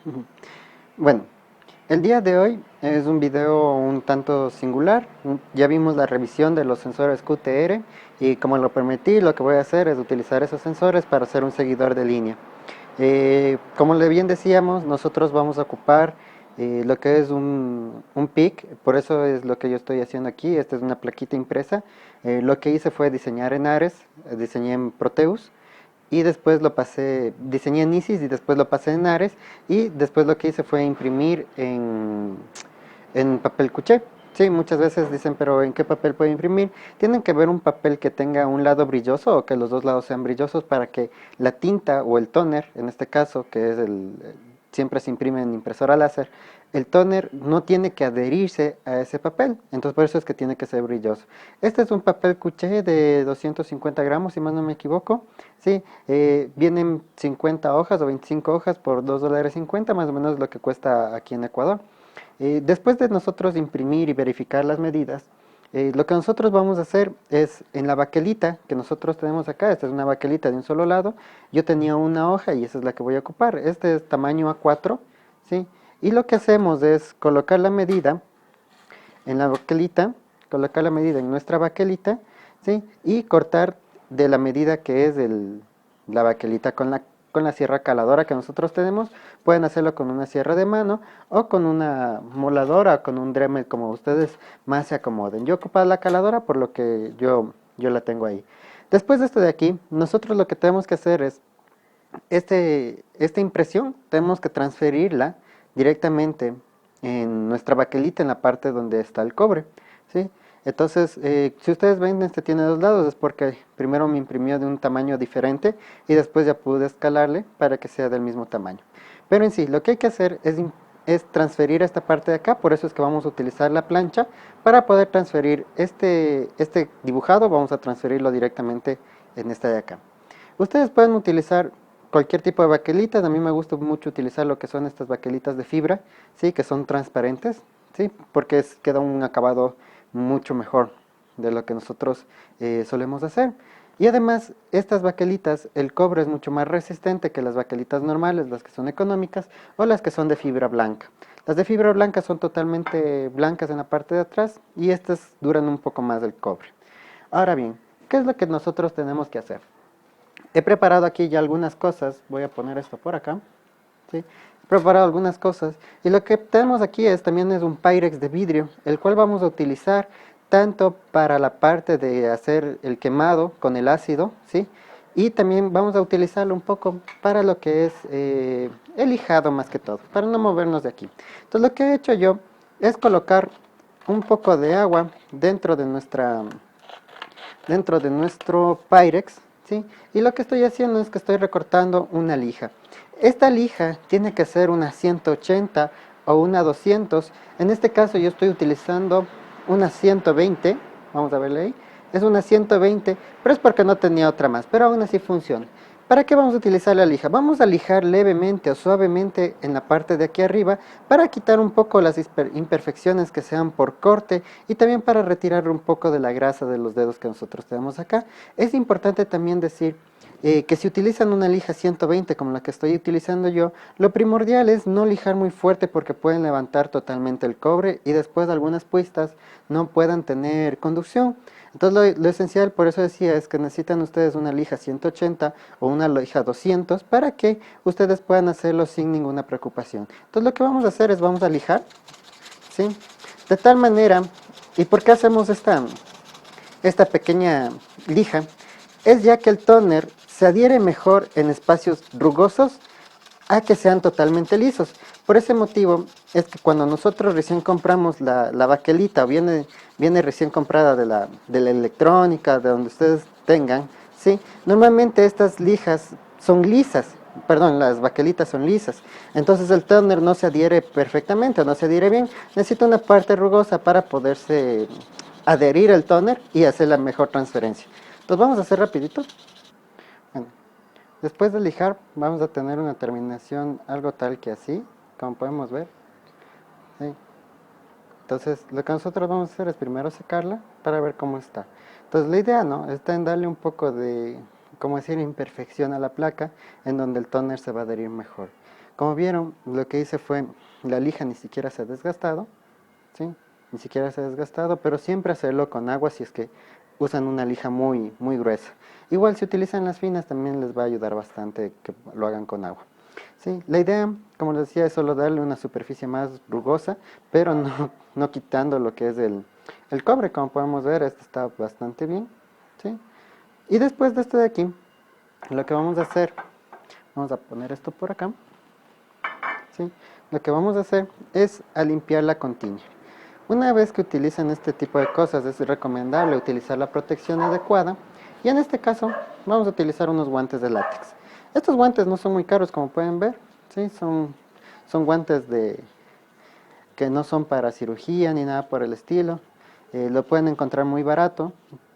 Ujú. Bueno, el día de hoy es un video un tanto singular. Ya vimos la revisión de los sensores QTR y como lo permití, lo que voy a hacer es utilizar esos sensores para hacer un seguidor de línea. Como le bien decíamos, nosotros vamos a ocupar lo que es un PIC, por eso es lo que yo estoy haciendo aquí. Esta es una plaquita impresa. Lo que hice fue diseñar en Ares, diseñé en Proteus y después lo pasé, diseñé en Isis y después lo pasé en Ares y después lo que hice fue imprimir en papel cuché. Sí, muchas veces dicen, pero ¿en qué papel puedo imprimir? Tienen que ver un papel que tenga un lado brilloso o que los dos lados sean brillosos para que la tinta o el tóner, en este caso, que es siempre se imprime en impresora láser, el tóner no tiene que adherirse a ese papel, entonces por eso es que tiene que ser brilloso. Este es un papel cuché de 250 gramos, si más no me equivoco. Sí, vienen 50 hojas o 25 hojas por $2.50, más o menos lo que cuesta aquí en Ecuador. Después de nosotros imprimir y verificar las medidas, lo que nosotros vamos a hacer es en la baquelita que nosotros tenemos acá, esta es una baquelita de un solo lado, yo tenía una hoja y esa es la que voy a ocupar. Este es tamaño A4, ¿sí? Y lo que hacemos es colocar la medida en la baquelita, colocar la medida en nuestra baquelita, ¿sí? Y cortar de la medida que es la baquelita con la sierra caladora que nosotros tenemos. Pueden hacerlo con una sierra de mano o con una moladora, con un Dremel, como ustedes más se acomoden. Yo ocupo la caladora por lo que yo la tengo ahí. Después de esto de aquí, nosotros lo que tenemos que hacer es esta impresión tenemos que transferirla directamente en nuestra baquelita en la parte donde está el cobre, ¿sí? Entonces, si ustedes ven, este tiene dos lados, es porque primero me imprimió de un tamaño diferente y después ya pude escalarle para que sea del mismo tamaño. Pero en sí, lo que hay que hacer es transferir esta parte de acá, por eso es que vamos a utilizar la plancha para poder transferir este dibujado, vamos a transferirlo directamente en esta de acá. Ustedes pueden utilizar cualquier tipo de baquelitas. A mí me gusta mucho utilizar lo que son estas baquelitas de fibra, sí, que son transparentes, sí, porque queda un acabado mucho mejor de lo que nosotros solemos hacer. Y además, estas baquelitas, el cobre es mucho más resistente que las baquelitas normales, las que son económicas o las que son de fibra blanca. Las de fibra blanca son totalmente blancas en la parte de atrás y estas duran un poco más del cobre. Ahora bien, ¿qué es lo que nosotros tenemos que hacer? He preparado aquí ya algunas cosas, voy a poner esto por acá, ¿sí? He preparado algunas cosas y lo que tenemos aquí también es un Pyrex de vidrio, el cual vamos a utilizar tanto para la parte de hacer el quemado con el ácido, ¿sí? Y también vamos a utilizarlo un poco para lo que es el lijado más que todo, para no movernos de aquí. Entonces lo que he hecho yo es colocar un poco de agua dentro de nuestro Pyrex, ¿sí? Y lo que estoy haciendo es que estoy recortando una lija. Esta lija tiene que ser una 180 o una 200. En este caso yo estoy utilizando una 120. Vamos a verle ahí. Es una 120, pero es porque no tenía otra más, pero aún así funciona. ¿Para qué vamos a utilizar la lija? Vamos a lijar levemente o suavemente en la parte de aquí arriba para quitar un poco las imperfecciones que sean por corte y también para retirar un poco de la grasa de los dedos que nosotros tenemos acá. Es importante también decir que si utilizan una lija 120 como la que estoy utilizando yo, lo primordial es no lijar muy fuerte porque pueden levantar totalmente el cobre y después algunas puestas no puedan tener conducción. Entonces lo esencial, por eso decía, es que necesitan ustedes una lija 180 o una lija 200 para que ustedes puedan hacerlo sin ninguna preocupación. Entonces lo que vamos a hacer es vamos a lijar, ¿sí? De tal manera, ¿y por qué hacemos esta pequeña lija? Es ya que el toner se adhiere mejor en espacios rugosos a que sean totalmente lisos. Por ese motivo es que cuando nosotros recién compramos la baquelita, viene recién comprada de la electrónica, de donde ustedes tengan, ¿sí? Normalmente estas lijas son lisas, perdón, las baquelitas son lisas. Entonces el toner no se adhiere perfectamente, no se adhiere bien. Necesita una parte rugosa para poderse adherir el toner y hacer la mejor transferencia. Entonces vamos a hacer rapidito. Bueno, después de lijar vamos a tener una terminación algo tal que así, como podemos ver, ¿sí? Entonces lo que nosotros vamos a hacer es primero secarla para ver cómo está. Entonces la idea, ¿no?, está en darle un poco de, como decir, imperfección a la placa en donde el toner se va a adherir mejor. Como vieron, lo que hice fue, la lija ni siquiera se ha desgastado, ¿sí? Ni siquiera se ha desgastado, pero siempre hacerlo con agua si es que usan una lija muy, muy gruesa. Igual si utilizan las finas también les va a ayudar bastante que lo hagan con agua. Sí, la idea, como les decía, es solo darle una superficie más rugosa, pero no, no quitando lo que es el cobre. Como podemos ver, este está bastante bien, ¿sí? Y después de esto de aquí, lo que vamos a hacer, vamos a poner esto por acá, ¿sí? Lo que vamos a hacer es a limpiarla con tiña. Una vez que utilizan este tipo de cosas, es recomendable utilizar la protección adecuada. Y en este caso, vamos a utilizar unos guantes de látex. Estos guantes no son muy caros, como pueden ver, ¿sí? Son guantes que no son para cirugía ni nada por el estilo. Lo pueden encontrar muy barato,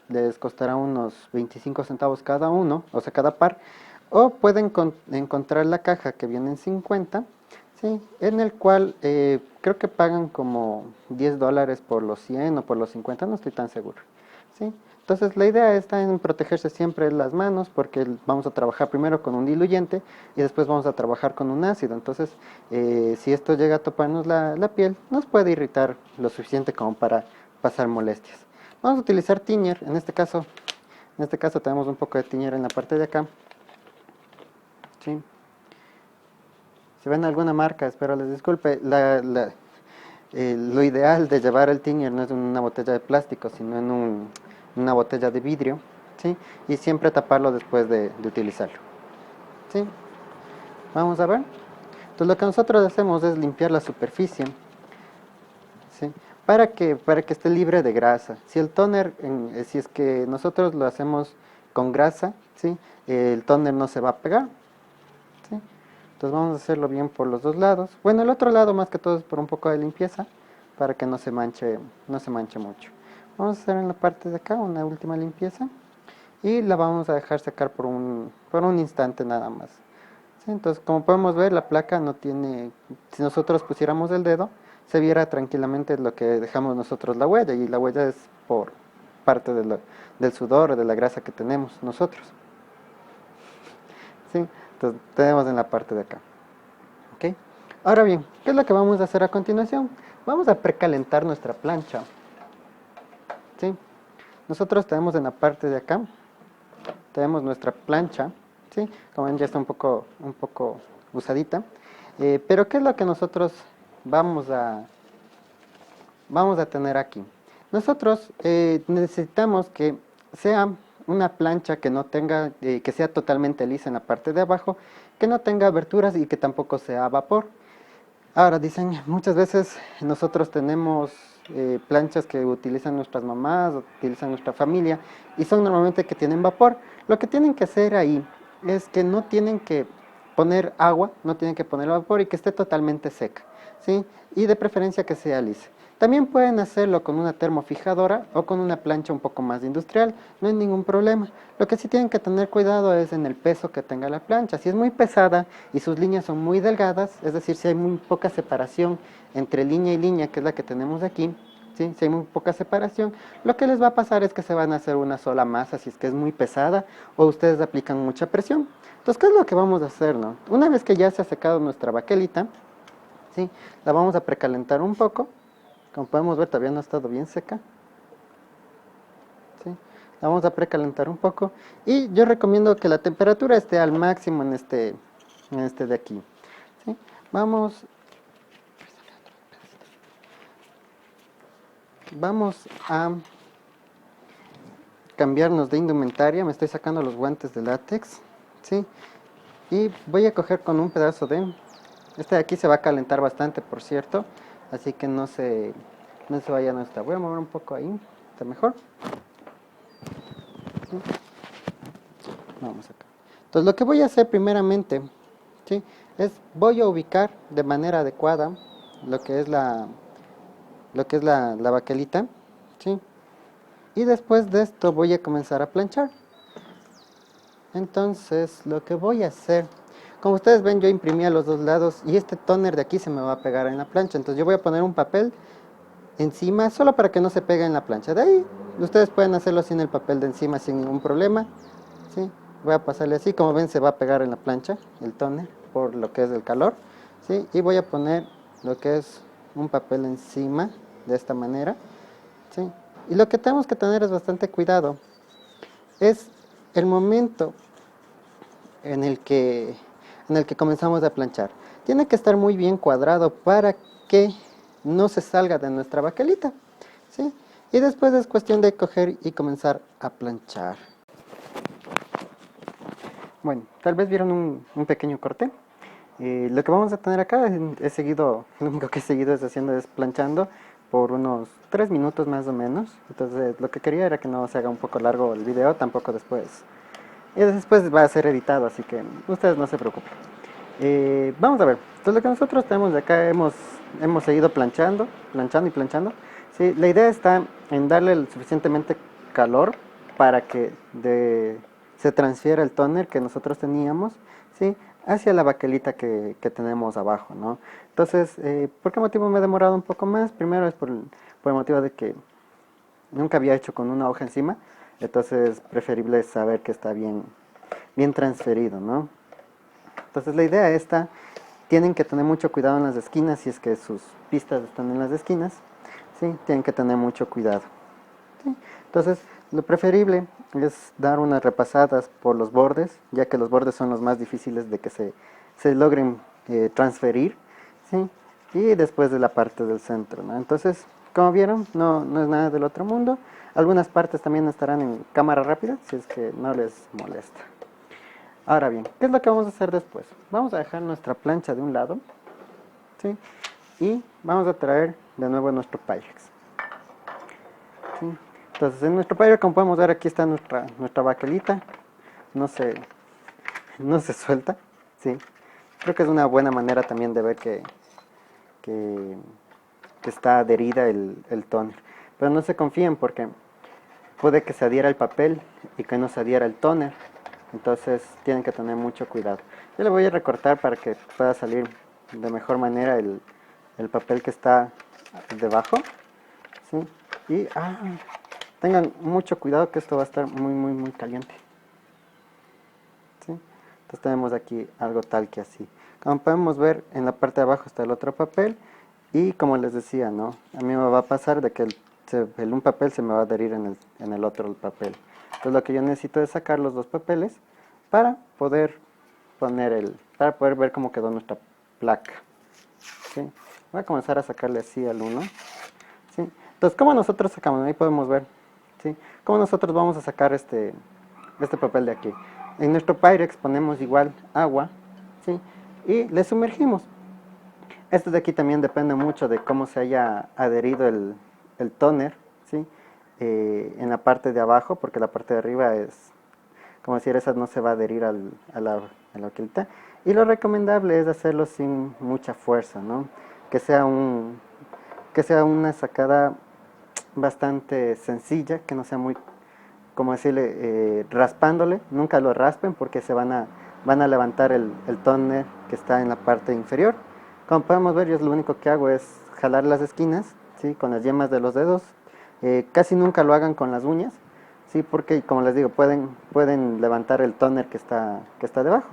les costará unos 25 centavos cada uno, o sea, cada par. O pueden encontrar la caja que viene en 50, ¿sí? En el cual creo que pagan como $10 por los 100 o por los 50, no estoy tan seguro, ¿sí? Entonces la idea está en protegerse siempre las manos porque vamos a trabajar primero con un diluyente y después vamos a trabajar con un ácido. Entonces si esto llega a toparnos la piel, nos puede irritar lo suficiente como para pasar molestias. Vamos a utilizar tiñer, en este caso tenemos un poco de tiñer en la parte de acá, ¿sí? Si ven alguna marca, espero les disculpe. Lo ideal de llevar el tiñer no es en una botella de plástico, sino en una botella de vidrio, ¿sí? Y siempre taparlo después de utilizarlo, ¿sí? Vamos a ver. Entonces lo que nosotros hacemos es limpiar la superficie, ¿sí? Para que esté libre de grasa. Si el toner, si es que nosotros lo hacemos con grasa, ¿sí? El toner no se va a pegar, ¿sí? Entonces vamos a hacerlo bien por los dos lados. Bueno, el otro lado más que todo es por un poco de limpieza, para que no se manche mucho. Vamos a hacer en la parte de acá una última limpieza y la vamos a dejar secar por un instante nada más. ¿Sí? Entonces, como podemos ver, la placa no tiene, si nosotros pusiéramos el dedo, se viera tranquilamente lo que dejamos nosotros la huella, y la huella es por parte del sudor o de la grasa que tenemos nosotros. ¿Sí? Entonces, tenemos en la parte de acá. ¿Ok? Ahora bien, ¿qué es lo que vamos a hacer a continuación? Vamos a precalentar nuestra plancha. ¿Sí? Nosotros tenemos en la parte de acá, tenemos nuestra plancha, ¿sí? Como ven, ya está un poco usadita. Pero ¿qué es lo que nosotros vamos a tener aquí? Nosotros necesitamos que sea una plancha que no tenga, que sea totalmente lisa en la parte de abajo, que no tenga aberturas y que tampoco sea a vapor. Ahora dicen, muchas veces nosotros tenemos planchas que utilizan nuestras mamás, utilizan nuestra familia, y son normalmente que tienen vapor. Lo que tienen que hacer ahí es que no tienen que poner agua, no tienen que poner vapor y que esté totalmente seca, ¿sí? Y de preferencia que sea lisa. También pueden hacerlo con una termofijadora o con una plancha un poco más industrial, no hay ningún problema. Lo que sí tienen que tener cuidado es en el peso que tenga la plancha. Si es muy pesada y sus líneas son muy delgadas, es decir, si hay muy poca separación entre línea y línea, que es la que tenemos aquí, ¿sí? Si hay muy poca separación, lo que les va a pasar es que se van a hacer una sola masa si es que es muy pesada o ustedes aplican mucha presión. Entonces, ¿qué es lo que vamos a hacer, no? Una vez que ya se ha secado nuestra baquelita, ¿sí? La vamos a precalentar un poco. Como podemos ver, todavía no ha estado bien seca, ¿sí? La vamos a precalentar un poco y yo recomiendo que la temperatura esté al máximo en este de aquí, ¿sí? Vamos a cambiarnos de indumentaria. Me estoy sacando los guantes de látex, ¿sí? Y voy a coger con un pedazo este de aquí se va a calentar bastante, por cierto, así que no se vaya, no está. Voy a mover un poco ahí, está mejor, ¿sí? Vamos acá. Entonces lo que voy a hacer primeramente, ¿sí? Voy a ubicar de manera adecuada lo que es la baquelita, ¿sí? Y después de esto voy a comenzar a planchar. Entonces lo que voy a hacer, como ustedes ven, yo imprimí a los dos lados y este tóner de aquí se me va a pegar en la plancha. Entonces yo voy a poner un papel encima solo para que no se pegue en la plancha. De ahí ustedes pueden hacerlo sin el papel de encima sin ningún problema, ¿sí? Voy a pasarle así, como ven se va a pegar en la plancha el tóner. por lo que es el calor, ¿sí? Y voy a poner lo que es un papel encima, de esta manera, ¿sí? Y lo que tenemos que tener es bastante cuidado, es el momento en el que, en el que comenzamos a planchar. Tiene que estar muy bien cuadrado para que no se salga de nuestra baquelita, ¿sí? Y después es cuestión de coger y comenzar a planchar. Bueno, tal vez vieron un pequeño corte. Lo que vamos a tener acá, he seguido, lo único que he seguido es haciendo es planchando por unos 3 minutos más o menos. Entonces lo que quería era que no se haga un poco largo el video, tampoco después. Y después va a ser editado, así que ustedes no se preocupen. Vamos a ver, entonces lo que nosotros tenemos de acá, hemos seguido planchando, planchando y planchando. Sí, la idea está en darle el suficientemente calor para que se transfiera el tóner que nosotros teníamos, ¿sí? Hacia la baquelita que tenemos abajo, ¿no? Entonces, ¿por qué motivo me he demorado un poco más? Primero es por el motivo de que nunca había hecho con una hoja encima, entonces es preferible saber que está bien transferido, ¿no? Entonces la idea esta, tienen que tener mucho cuidado en las esquinas, si es que sus pistas están en las esquinas, ¿sí? Tienen que tener mucho cuidado, ¿sí? Entonces lo preferible es dar unas repasadas por los bordes, ya que los bordes son los más difíciles de que se logren transferir, ¿sí? Y después de la parte del centro, ¿no? Entonces, como vieron, no es nada del otro mundo. Algunas partes también estarán en cámara rápida, si es que no les molesta. Ahora bien, ¿qué es lo que vamos a hacer después? Vamos a dejar nuestra plancha de un lado, ¿sí? Y vamos a traer de nuevo nuestro Pyrex, ¿sí? Entonces en nuestro Pyrex, como podemos ver, aquí está nuestra baquelita, no se, no se suelta, ¿sí? Creo que es una buena manera también de ver que, que está adherida el tóner. Pero no se confíen porque puede que se adhiera el papel y que no se adhiera el tóner. Entonces tienen que tener mucho cuidado. Yo le voy a recortar para que pueda salir de mejor manera el papel que está debajo, ¿sí? Y tengan mucho cuidado que esto va a estar muy caliente, ¿sí? Entonces tenemos aquí algo tal que así. Como podemos ver, en la parte de abajo está el otro papel. Y como les decía, ¿no? A mí me va a pasar de que un papel se me va a adherir en el otro papel. Entonces lo que yo necesito es sacar los dos papeles para poder para poder ver cómo quedó nuestra placa, ¿sí? Voy a comenzar a sacarle así al uno, ¿sí? Entonces, ¿cómo nosotros sacamos? Ahí podemos ver, ¿sí? ¿Cómo nosotros vamos a sacar este papel de aquí? En nuestro Pyrex ponemos igual agua, ¿sí? Y le sumergimos. Esto de aquí también depende mucho de cómo se haya adherido el tóner, ¿sí? En la parte de abajo, porque la parte de arriba es, como decir, esa no se va a adherir a la baquelita. Y lo recomendable es hacerlo sin mucha fuerza, ¿no? Que sea que sea una sacada bastante sencilla, que no sea muy, como decirle, raspándole. Nunca lo raspen porque van a levantar el tóner que está en la parte inferior. Como podemos ver, yo lo único que hago es jalar las esquinas, ¿sí? Con las yemas de los dedos. Casi nunca lo hagan con las uñas, ¿sí? Porque, como les digo, pueden levantar el tóner que está debajo,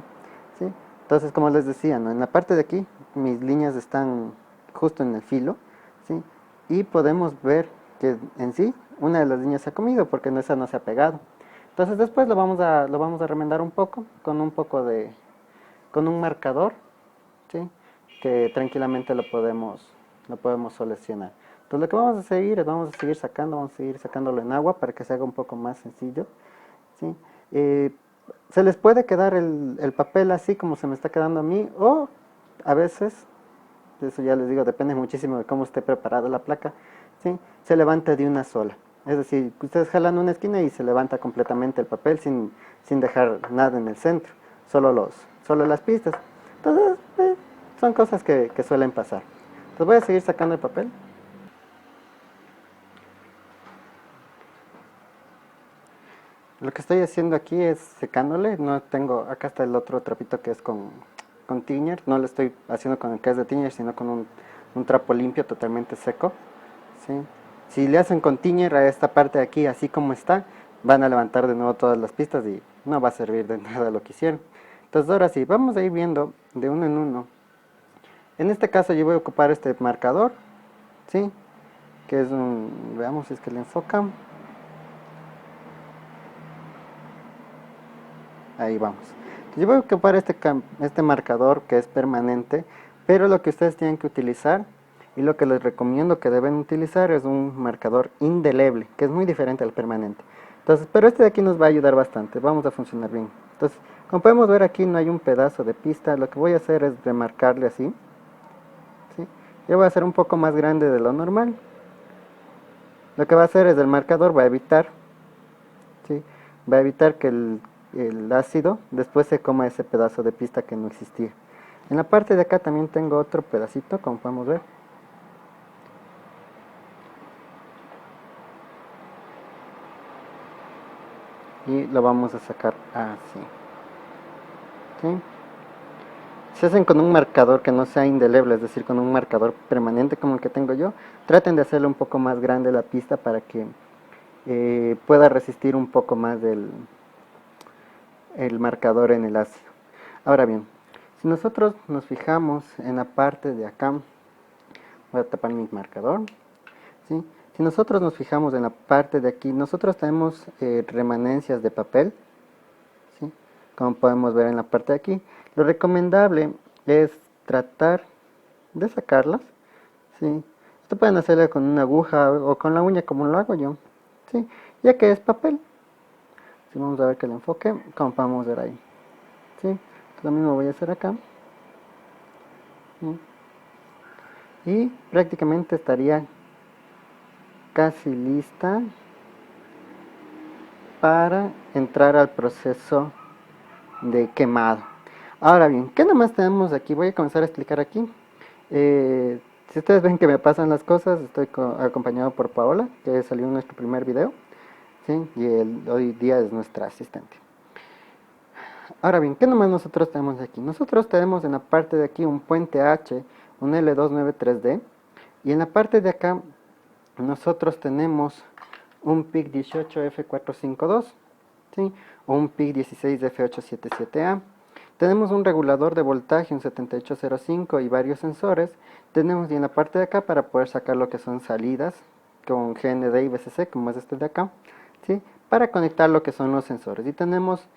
¿sí? Entonces, como les decía, ¿no? En la parte de aquí, mis líneas están justo en el filo, ¿sí? Y podemos ver que en sí, una de las líneas se ha comido porque esa no se ha pegado. Entonces después lo vamos a remendar un poco con con un marcador, ¿sí? Que tranquilamente lo podemos solucionar. Entonces lo que vamos a seguir es vamos a seguir sacándolo en agua para que se haga un poco más sencillo, ¿sí? Se les puede quedar el papel así como se me está quedando a mí, o a veces, eso ya les digo, depende muchísimo de cómo esté preparada la placa, ¿sí? Se levanta de una sola. Es decir, ustedes jalan una esquina y se levanta completamente el papel sin dejar nada en el centro, solo las pistas. Entonces, son cosas que suelen pasar. Entonces voy a seguir sacando el papel. Lo que estoy haciendo aquí es secándole. No tengo, acá está el otro trapito que es con Thinner. No lo estoy haciendo con el que es de Thinner, sino con un trapo limpio totalmente seco, ¿sí? Si le hacen con Thinner a esta parte de aquí así como está, van a levantar de nuevo todas las pistas y no va a servir de nada lo que hicieron. Entonces ahora sí, vamos a ir viendo de uno en uno. En este caso yo voy a ocupar este marcador, ¿sí? Que es un, veamos si es que le enfoca. Ahí vamos. Yo voy a ocupar este marcador que es permanente, pero lo que ustedes tienen que utilizar y lo que les recomiendo que deben utilizar es un marcador indeleble, que es muy diferente al permanente. Entonces, pero este de aquí nos va a ayudar bastante, vamos a funcionar bien. Entonces, como podemos ver aquí no hay un pedazo de pista, lo que voy a hacer es remarcarle así, ¿sí? Yo voy a hacer un poco más grande de lo normal. Lo que va a hacer es el marcador va a evitar, ¿sí? Va a evitar que el ácido después se coma ese pedazo de pista que no existía. En la parte de acá también tengo otro pedacito, como podemos ver. Y lo vamos a sacar así, ¿sí? Si hacen con un marcador que no sea indeleble, es decir, con un marcador permanente como el que tengo yo, traten de hacerle un poco más grande la pista para que pueda resistir un poco más el marcador en el ácido. Ahora bien, si nosotros nos fijamos en la parte de acá, voy a tapar mi marcador, ¿sí? Si nosotros nos fijamos en la parte de aquí, nosotros tenemos remanencias de papel, ¿sí? Como podemos ver en la parte de aquí. Lo recomendable es tratar de sacarlas, ¿sí? Esto pueden hacerlo con una aguja o con la uña como lo hago yo, ¿sí? Ya que es papel. Si vamos a ver que el enfoque, como podemos ver ahí, ¿sí? Lo mismo voy a hacer acá, ¿sí? Y prácticamente estaría casi lista para entrar al proceso de quemado. Ahora bien, ¿qué nomás tenemos aquí? Voy a comenzar a explicar aquí. Si ustedes ven que me pasan las cosas, estoy acompañado por Paola, que salió en nuestro primer video, ¿sí? Y hoy día es nuestra asistente. Ahora bien, ¿qué nomás nosotros tenemos aquí? Nosotros tenemos en la parte de aquí un puente H, un L293D, y en la parte de acá nosotros tenemos un PIC 18F452, ¿sí? O un PIC 16F877A. Tenemos un regulador de voltaje, un 7805 y varios sensores. Tenemos y en la parte de acá para poder sacar lo que son salidas con GND y VCC, como es este de acá, ¿sí? Para conectar lo que son los sensores. Y tenemos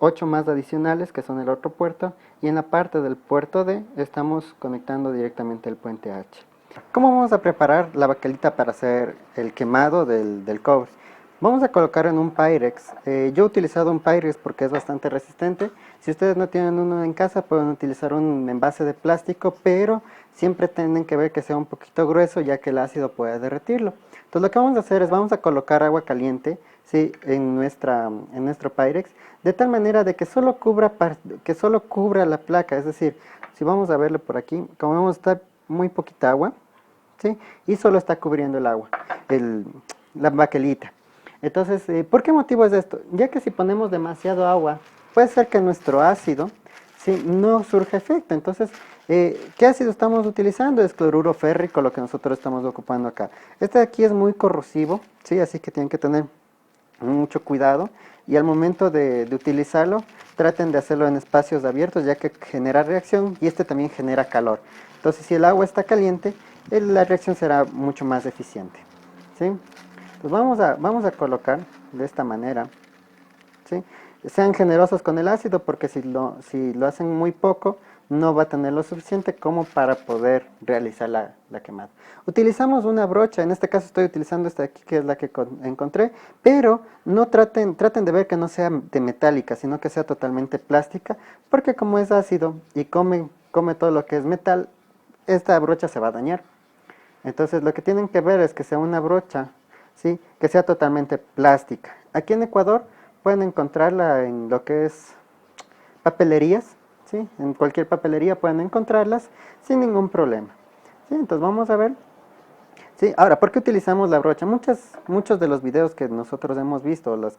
8 más adicionales que son el otro puerto, y en la parte del puerto D estamos conectando directamente el puente H. ¿Cómo vamos a preparar la baquelita para hacer el quemado del cobre? Vamos a colocar en un Pyrex. Yo he utilizado un Pyrex porque es bastante resistente. Si ustedes no tienen uno en casa, pueden utilizar un envase de plástico, pero siempre tienen que ver que sea un poquito grueso, ya que el ácido puede derretirlo. Entonces lo que vamos a hacer es vamos a colocar agua caliente, ¿sí? en nuestro Pyrex, de tal manera de que solo cubra la placa. Es decir, si vamos a verlo por aquí, como vemos está muy poquita agua, ¿sí? Y solo está cubriendo el agua, la baquelita. Entonces, ¿por qué motivo es esto? Ya que si ponemos demasiado agua, puede ser que nuestro ácido, ¿sí? no surja efecto. Entonces, ¿qué ácido estamos utilizando? Es cloruro férrico, lo que nosotros estamos ocupando acá. Este de aquí es muy corrosivo, ¿sí? Así que tienen que tener mucho cuidado. Y al momento de utilizarlo, traten de hacerlo en espacios abiertos, ya que genera reacción y este también genera calor. Entonces, si el agua está caliente, la reacción será mucho más eficiente, ¿sí? Pues vamos a colocar de esta manera, ¿sí? Sean generosos con el ácido porque si lo hacen muy poco, no va a tener lo suficiente como para poder realizar la quemada. Utilizamos una brocha, en este caso estoy utilizando esta de aquí que es la que encontré, pero no traten de ver que no sea de metálica, sino que sea totalmente plástica, porque como es ácido y come todo lo que es metal, esta brocha se va a dañar. Entonces lo que tienen que ver es que sea una brocha, ¿sí? Que sea totalmente plástica. Aquí en Ecuador pueden encontrarla en lo que es papelerías, ¿sí? En cualquier papelería pueden encontrarlas sin ningún problema, ¿sí? Entonces vamos a ver. Sí, ahora, ¿por qué utilizamos la brocha? Muchos de los videos que nosotros hemos visto, las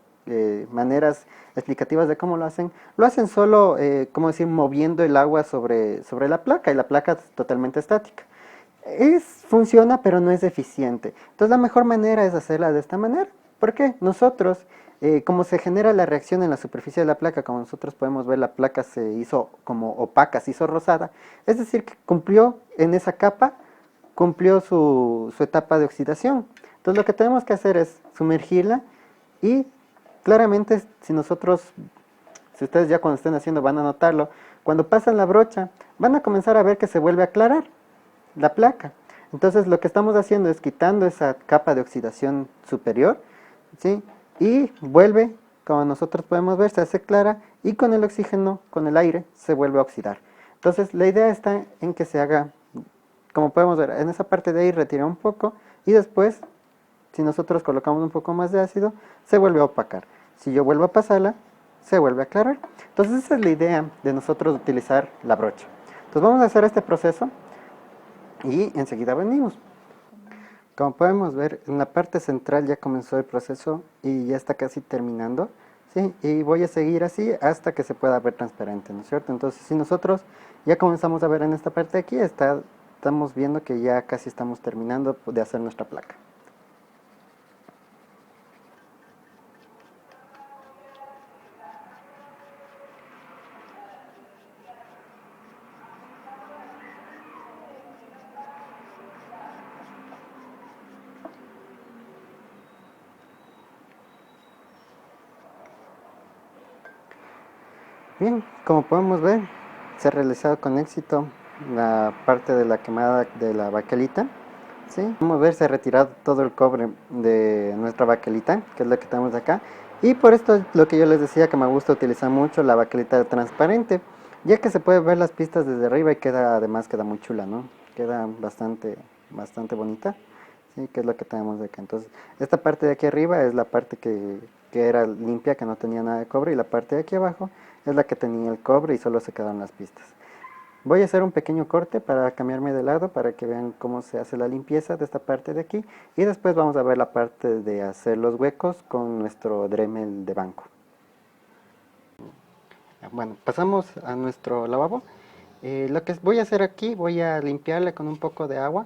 maneras explicativas de cómo lo hacen solo, como decir, moviendo el agua sobre la placa, y la placa es totalmente estática. Funciona, pero no es eficiente. Entonces la mejor manera es hacerla de esta manera. ¿Por qué? Nosotros como se genera la reacción en la superficie de la placa, como nosotros podemos ver, la placa se hizo como opaca, se hizo rosada, es decir, que cumplió en esa capa, cumplió su etapa de oxidación. Entonces lo que tenemos que hacer es sumergirla y claramente si ustedes ya cuando estén haciendo van a notarlo, cuando pasan la brocha van a comenzar a ver que se vuelve a aclarar la placa. Entonces lo que estamos haciendo es quitando esa capa de oxidación superior, ¿sí? Y vuelve, como nosotros podemos ver, se hace clara y con el oxígeno, con el aire, se vuelve a oxidar. Entonces la idea está en que se haga, como podemos ver, en esa parte de ahí retira un poco y después, si nosotros colocamos un poco más de ácido, se vuelve a opacar. Si yo vuelvo a pasarla, se vuelve a aclarar. Entonces esa es la idea de nosotros utilizar la brocha. Entonces vamos a hacer este proceso y enseguida venimos. Como podemos ver, en la parte central ya comenzó el proceso y ya está casi terminando, ¿sí? Y voy a seguir así hasta que se pueda ver transparente, ¿no es cierto? Entonces, si nosotros ya comenzamos a ver en esta parte de aquí, estamos viendo que ya casi estamos terminando de hacer nuestra placa. Bien, como podemos ver, se ha realizado con éxito la parte de la quemada de la baquelita. ¿Sí? Podemos ver, se ha retirado todo el cobre de nuestra baquelita, que es la que tenemos acá. Y por esto es lo que yo les decía que me gusta utilizar mucho la baquelita transparente, ya que se puede ver las pistas desde arriba y además queda muy chula, ¿no? Queda bastante bonita. Sí, que es lo que tenemos de acá. Entonces, esta parte de aquí arriba es la parte que era limpia, que no tenía nada de cobre, y la parte de aquí abajo es la que tenía el cobre y solo se quedaron las pistas. Voy a hacer un pequeño corte para cambiarme de lado para que vean cómo se hace la limpieza de esta parte de aquí y después vamos a ver la parte de hacer los huecos con nuestro Dremel de banco. Bueno, pasamos a nuestro lavabo. Lo que voy a hacer aquí, voy a limpiarle con un poco de agua,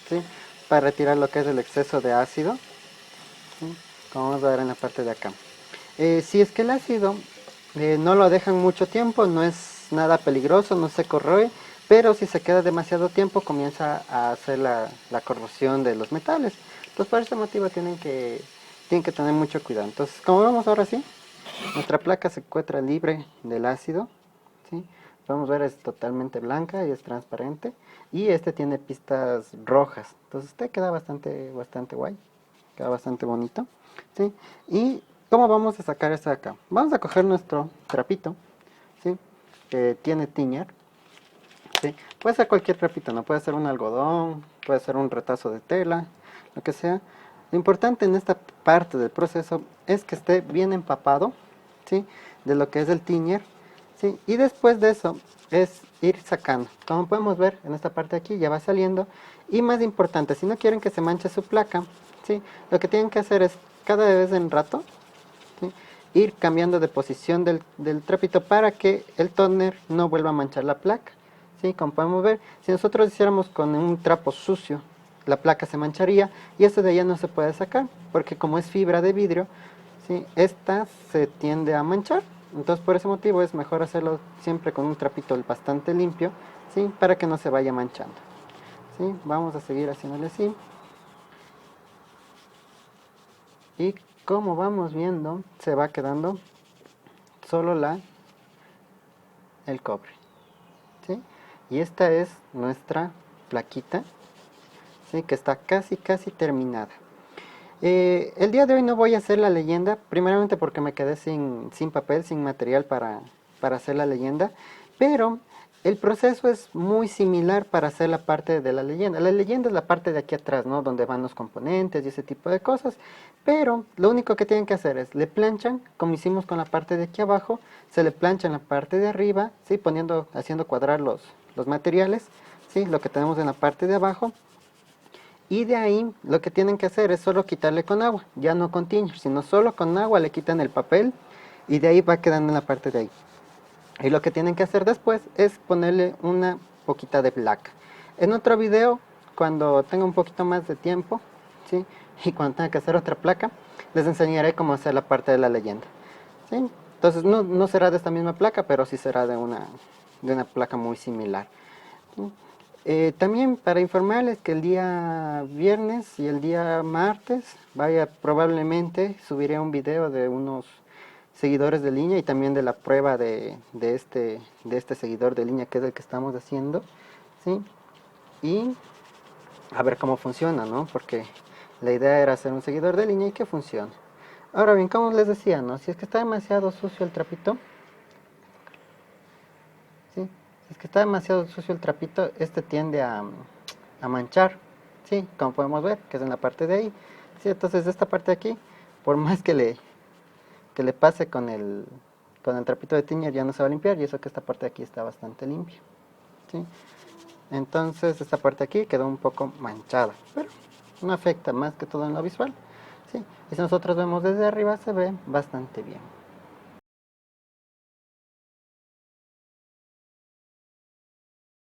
¿sí? Para retirar lo que es el exceso de ácido, ¿sí? Como vamos a ver en la parte de acá. Si es que el ácido no lo dejan mucho tiempo, no es nada peligroso, no se corroe, pero si se queda demasiado tiempo comienza a hacer la corrosión de los metales. Entonces por ese motivo tienen que tener mucho cuidado. Entonces como vemos ahora sí, nuestra placa se encuentra libre del ácido, ¿sí? Podemos ver es totalmente blanca y es transparente y este tiene pistas rojas, entonces este queda bastante guay, queda bastante bonito, ¿sí? Y ¿cómo vamos a sacar esto de acá? Vamos a coger nuestro trapito, ¿sí? Que tiene tiñer, ¿sí? Puede ser cualquier trapito, no puede ser un algodón, puede ser un retazo de tela, lo que sea. Lo importante en esta parte del proceso es que esté bien empapado, ¿sí? De lo que es el tiñer, ¿sí? Y después de eso es ir sacando. Como podemos ver en esta parte de aquí ya va saliendo. Y más importante, si no quieren que se manche su placa, ¿sí? Lo que tienen que hacer es cada vez en rato, ¿sí? Ir cambiando de posición del trapito para que el tóner no vuelva a manchar la placa, ¿sí? Como podemos ver, si nosotros hiciéramos con un trapo sucio, la placa se mancharía y esto de allá no se puede sacar, porque como es fibra de vidrio, ¿sí? Esta se tiende a manchar. Entonces por ese motivo es mejor hacerlo siempre con un trapito bastante limpio, ¿sí? Para que no se vaya manchando, ¿sí? Vamos a seguir haciéndole así. Y como vamos viendo, se va quedando solo el cobre, ¿sí? Y esta es nuestra plaquita, ¿sí? Que está casi terminada. El día de hoy no voy a hacer la leyenda, primeramente porque me quedé sin papel, sin material para hacer la leyenda, pero el proceso es muy similar para hacer la parte de la leyenda. La leyenda es la parte de aquí atrás, ¿no? Donde van los componentes y ese tipo de cosas, pero lo único que tienen que hacer es, le planchan, como hicimos con la parte de aquí abajo, se le planchan la parte de arriba, ¿sí? Haciendo cuadrar los materiales, ¿sí? Lo que tenemos en la parte de abajo. Y de ahí lo que tienen que hacer es solo quitarle con agua, ya no con tiñer, sino solo con agua le quitan el papel y de ahí va quedando en la parte de ahí. Y lo que tienen que hacer después es ponerle una poquita de placa. En otro video, cuando tenga un poquito más de tiempo, ¿sí? Y cuando tenga que hacer otra placa, les enseñaré cómo hacer la parte de la leyenda. ¿Sí? Entonces no será de esta misma placa, pero sí será de una placa muy similar. ¿Sí? También para informarles que el día viernes y el día martes, probablemente subiré un video de unos seguidores de línea y también de la prueba de este seguidor de línea que es el que estamos haciendo, ¿sí? Y a ver cómo funciona, ¿no? Porque la idea era hacer un seguidor de línea y que funcione. Ahora bien, como les decía, ¿no? Si es que está demasiado sucio el trapito, ¿sí? Si es que está demasiado sucio el trapito, este tiende a manchar, ¿sí? Como podemos ver, que es en la parte de ahí, ¿sí? Entonces esta parte de aquí, por más que le pase con el trapito de tiñer, ya no se va a limpiar, y eso que esta parte de aquí está bastante limpia, ¿sí? Entonces esta parte de aquí quedó un poco manchada, pero no afecta más que todo en lo visual, ¿sí? Y si nosotros vemos desde arriba se ve bastante bien.